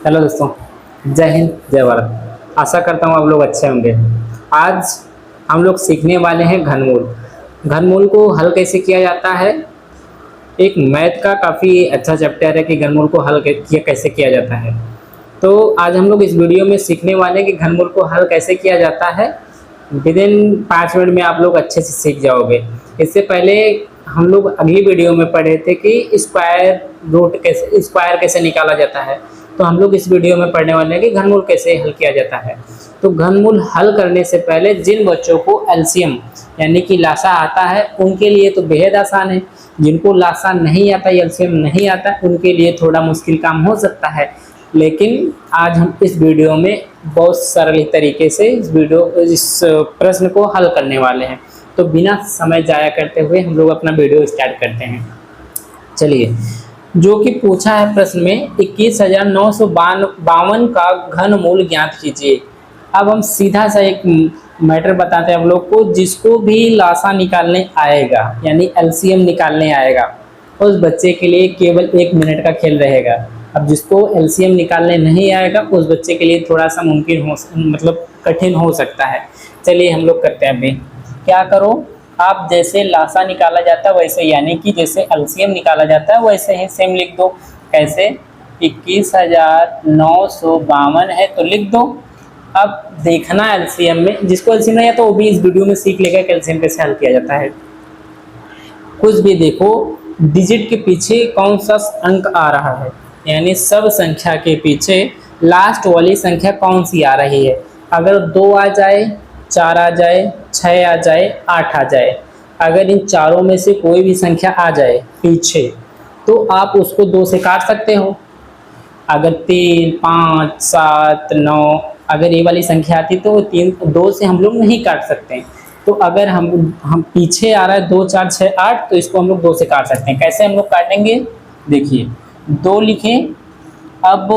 Hello दोस्तों, जय हिंद जय भारत। आशा करता हूँ आप लोग अच्छे होंगे। आज हम लोग सीखने वाले हैं घनमूल। घनमूल को हल कैसे किया जाता है। एक मैथ का काफ़ी अच्छा चैप्टर है कि घनमूल को हल कैसे किया जाता है। तो आज हम लोग इस वीडियो में सीखने वाले हैं कि घनमूल को हल कैसे किया जाता है। विद इन 5 मिनट में आप लोग अच्छे से सीख जाओगे। इससे पहले हम लोग अगली वीडियो में पढ़े थे कि स्क्वायर कैसे निकाला जाता है। तो हम लोग इस वीडियो में पढ़ने वाले हैं कि घनमूल कैसे हल किया जाता है। तो घनमूल हल करने से पहले जिन बच्चों को एलसीएम यानी कि लासा आता है उनके लिए तो बेहद आसान है। जिनको लासा नहीं आता, एलसीएम नहीं आता, उनके लिए थोड़ा मुश्किल काम हो सकता है। लेकिन आज हम इस वीडियो में बहुत सरल तरीके से इस प्रश्न को हल करने वाले हैं। तो बिना समय जाया करते हुए हम लोग अपना वीडियो स्टार्ट करते हैं। चलिए, जो कि पूछा है प्रश्न में 21,952 का घनमूल ज्ञात कीजिए। अब हम सीधा सा एक मैटर बताते हैं हम लोग को। जिसको भी लासा निकालने आएगा यानी एलसीएम निकालने आएगा, उस बच्चे के लिए केवल 1 मिनट का खेल रहेगा। अब जिसको एलसीएम निकालने नहीं आएगा उस बच्चे के लिए थोड़ा सा कठिन हो सकता है। चलिए हम लोग करते हैं। अभी क्या करो, आप जैसे लासा निकाला जाता है वैसे, यानी कि जैसे एलसीएम निकाला जाता है वैसे ही सेम लिख दो। कैसे? 21,952 है तो लिख दो। अब देखना एलसीएम में, जिसको एलसीएम नहीं है तो वो भी इस वीडियो में सीख लेगा कि एलसीएम कैसे हल किया जाता है। कुछ भी देखो, डिजिट के पीछे कौन सा अंक आ रहा है, यानी सब संख्या के पीछे लास्ट वाली संख्या कौन सी आ रही है। अगर 2 आ जाए, 4 आ जाए, 6 आ जाए, 8 आ जाए, अगर इन चारों में से कोई भी संख्या आ जाए पीछे तो आप उसको 2 से काट सकते हो। अगर 3, 5, 7, 9 अगर ये वाली संख्या आती तो 2 से हम लोग नहीं काट सकते। तो अगर हम पीछे आ रहा है 2, 4, 6, 8 तो इसको हम लोग 2 से काट सकते हैं। कैसे हम लोग काटेंगे? देखिए, 2 लिखें। अब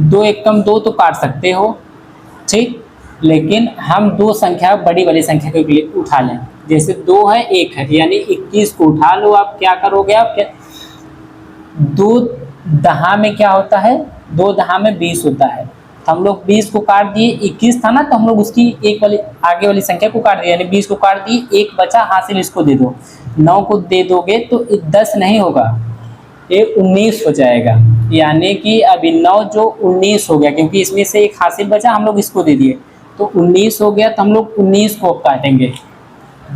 2 एकम 2 तो काट सकते हो, ठीक। लेकिन हम 2 संख्या बड़ी वाली संख्या के लिए उठा लें। जैसे 2 है 1 है, यानी 21 को उठा लो। आप क्या करोगे? आप क्या 2 दहा में क्या होता है? 2 दहा में 20 होता है। तो हम लोग 20 को काट दिए, 21 था ना तो हम लोग उसकी एक वाली आगे वाली संख्या को काट दिए, यानी 20 को काट दिए। 1 बचा, हासिल इसको दे दो। 9 को दे दोगे तो 10 नहीं होगा, ये 19 हो जाएगा। यानी कि अभी 9 जो 19 हो गया, क्योंकि इसमें से एक हासिल बचा, हम लोग इसको दे दिए तो 19 हो गया। तो हम लोग 19 को काटेंगे।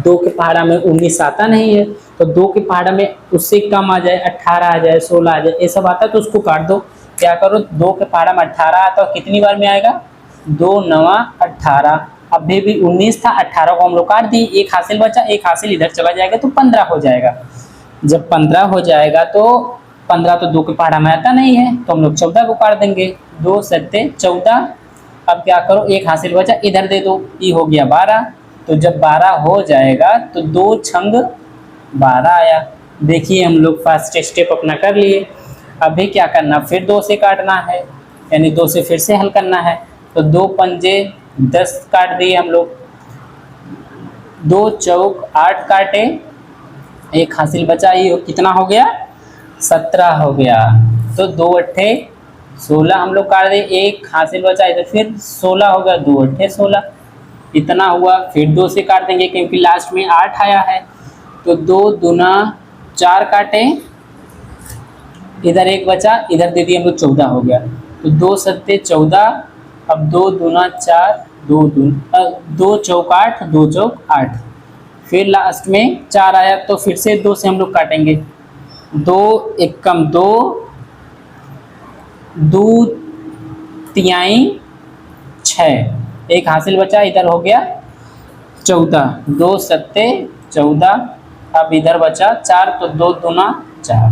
2 के पहाड़ा में 19 आता नहीं है, तो 2 के पहाड़ा में उससे कम आ जाए, 18 आ जाए, 16 आ जाए, ये सब आता है तो उसको काट दो। क्या करो, 2 के पहाड़ा में 18 आता है, कितनी बार में आएगा? 2 9 18। अभी भी 19 था, 18 को हम लोग काट दिए, एक हासिल बचा, एक हासिल इधर चला जाएगा तो 15 हो जाएगा। जब 15 हो जाएगा तो 15 तो 2 के पहाड़ा में आता नहीं है, तो हम लोग 14 को काट देंगे। 2 7 14। अब क्या करो, एक हासिल बचा, इधर दे दो, ये हो गया 12। तो जब 12 हो जाएगा तो 2 छंग 12 आया। देखिए हम लोग फर्स्ट स्टेप अपना कर लिए। अभी क्या करना, फिर 2 से काटना है, यानी 2 से फिर से हल करना है। तो 2 पंजे 10 काट दिए हम लोग, 2 चौक 8 काटे, एक हासिल बचा, ये कितना हो गया? 17 हो गया। तो 2 अट्ठे 16 हम लोग काट दिए, एक हासिल बचा, इधर फिर 16 हो गया, 2 अट्ठे 16 इतना हुआ। फिर 2 से काट देंगे क्योंकि लास्ट में 8 आया है। तो 2 दूना 4 काटे, इधर एक बचा, इधर दे दिए हम लोग, 14 हो गया। तो 2 सत्ते 14। अब 2 दूना 4, 2 चौक 8, 2 चौक 8। फिर लास्ट में 4 आया तो फिर से 2 से हम लोग काटेंगे। 2 एकम 2, 2 तिहाई 6, एक हासिल बचा, इधर हो गया 14। 2 सत्ते 14। अब इधर बचा 4, तो 2 दूना 4।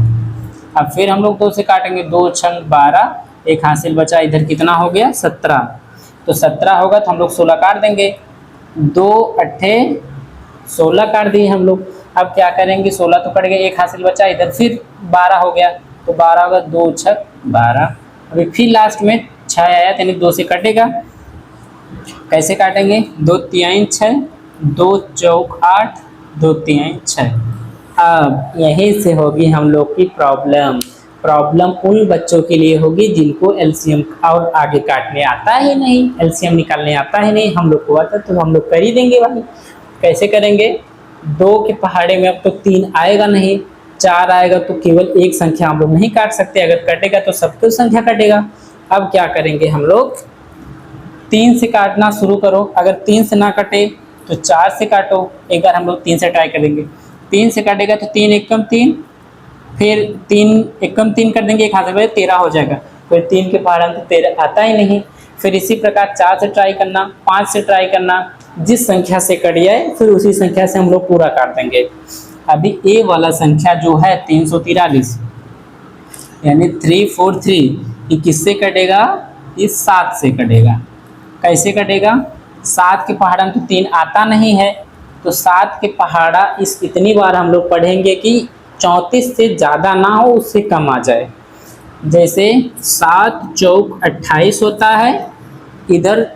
अब फिर हम लोग 2 से काटेंगे, 2 छंग 12, एक हासिल बचा, इधर कितना हो गया? 17। तो 17 होगा तो हम लोग 16 काट देंगे। 2 अट्ठे 16 काट दिए हम लोग। अब क्या करेंगे, 16 तो कट गए, एक हासिल बचा, इधर फिर 12 हो गया, तो 12 होगा, 2 छक 12। अभी फिर लास्ट में 6 आया, यानी 2 से कटेगा। कैसे काटेंगे? 2 तिहाई 6, 2 चौक 8, 2 तिहाई 6। अब यहीं से होगी हम लोग की प्रॉब्लम। प्रॉब्लम उन बच्चों के लिए होगी जिनको एलसीएम और आगे काटने आता ही नहीं, एलसीएम निकालने आता ही नहीं। हम लोग को आता तो हम लोग कर ही देंगे भाई। कैसे करेंगे? 2 के पहाड़े में अब तो 3 आएगा नहीं, 4 आएगा तो केवल एक संख्या हम लोग नहीं काट सकते, अगर कटेगा तो सबकी संख्या कटेगा। अब क्या करेंगे हम लोग? 3 से काटना शुरू करो, अगर 3 से ना कटे तो 4 से काटो। एक बार हम लोग 3 से ट्राई करेंगे, 3 से काटेगा तो 3 एकम 3, फिर 3 एकम 3 कर देंगे, एक हाथ से 13 हो जाएगा। फिर 3 के पहाड़ा तो 13 आता ही नहीं। फिर इसी प्रकार 4 से ट्राई करना, 5 से ट्राई करना, जिस संख्या से कट जाए फिर उसी संख्या से हम लोग पूरा काट देंगे। अभी ए वाला संख्या जो है 343 यानी 343, ये किससे कटेगा? इस 7 से कटेगा। कैसे कटेगा? 7 के पहाड़ा में तो 3 आता नहीं है, तो 7 के पहाड़ा इस इतनी बार हम लोग पढ़ेंगे कि 34 से ज़्यादा ना हो, उससे कम आ जाए। जैसे 7 चौक 28 होता है, इधर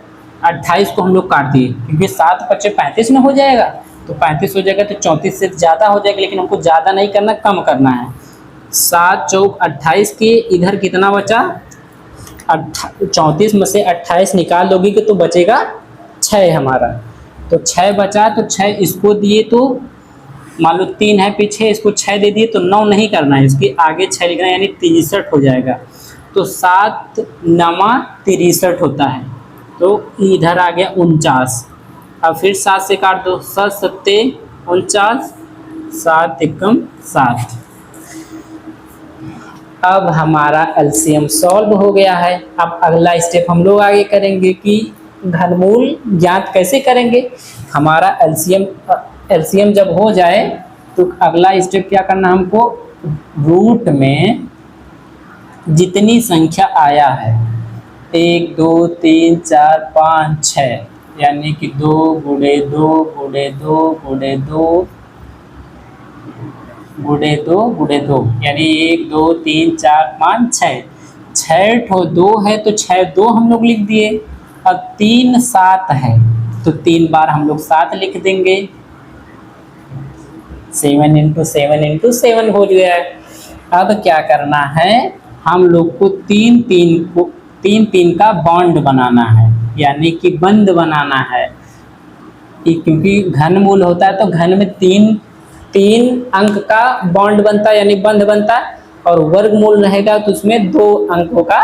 28 को हम लोग काट दिए क्योंकि 7 पच्चे 35 में हो जाएगा, तो 35 हो जाएगा तो 34 से ज़्यादा हो जाएगा, लेकिन हमको ज़्यादा नहीं करना, कम करना है। 7 चौक 28 के इधर कितना बचा? 34 में से 28 निकाल दोगे कि तो बचेगा 6 हमारा, तो 6 बचा, तो 6 इसको दिए तो मान लो 3 है पीछे, इसको 6 दे दिए तो 9 नहीं करना है, इसके आगे 6 लिखना है, यानी 63 हो जाएगा। तो 7 नमा 63 होता है, तो इधर आ गया 49। अब फिर 7 से काट दो, 7 सत्ते 49, 7 एकम 7। अब हमारा एलसीएम सॉल्व हो गया है। अब अगला स्टेप हम लोग आगे करेंगे कि घनमूल ज्ञात कैसे करेंगे। हमारा एलसीएम जब हो जाए तो अगला स्टेप क्या करना हमको? रूट में जितनी संख्या आया है 1 2 3 4 5 6 यानी कि 2 गुणे 2 गुणे 2 गुणे 2 गुणे 2 गुणे 2 यानी 1 2 3 4 5 6 6 ठो 2 है तो 6 2 हम लोग लिख दिए। अब 3 7 है तो 3 बार हम लोग 7 लिख देंगे। 7 इंटू 7 इंटू 7 हो गया है। अब क्या करना है? हम लोग को 3 का बॉन्ड बनाना है, यानी कि बंद बनाना है, क्योंकि घनमूल होता है तो घन में 3 अंक का बॉन्ड बनता है यानी बंध बनता है, और वर्गमूल रहेगा तो उसमें 2 अंकों का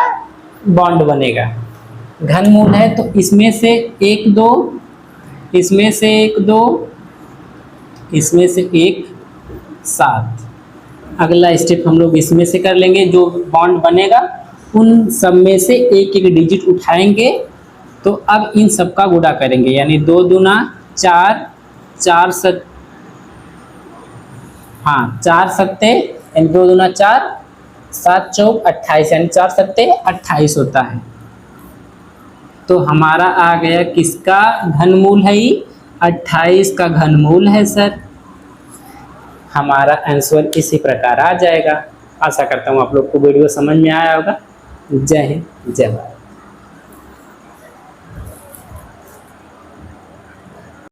बॉन्ड बनेगा। घनमूल है तो इसमें से 1 2, इसमें से 1 2, इसमें से 1 7। अगला स्टेप हम लोग इसमें से कर लेंगे, जो बॉन्ड बनेगा उन सब में से एक एक डिजिट उठाएंगे, तो अब इन सब का गुणा करेंगे, यानी 2 दूना 4, 4 सत्ते यानी 2 दूना 4, 7 चौक 28 यानी 4 सत्ते 28 होता है। तो हमारा आ गया किसका घनमूल है? 28 का घनमूल है सर। हमारा आंसर इसी प्रकार आ जाएगा। आशा करता हूँ आप लोग को वीडियो समझ में आया होगा। जय हिंद, जय भारत।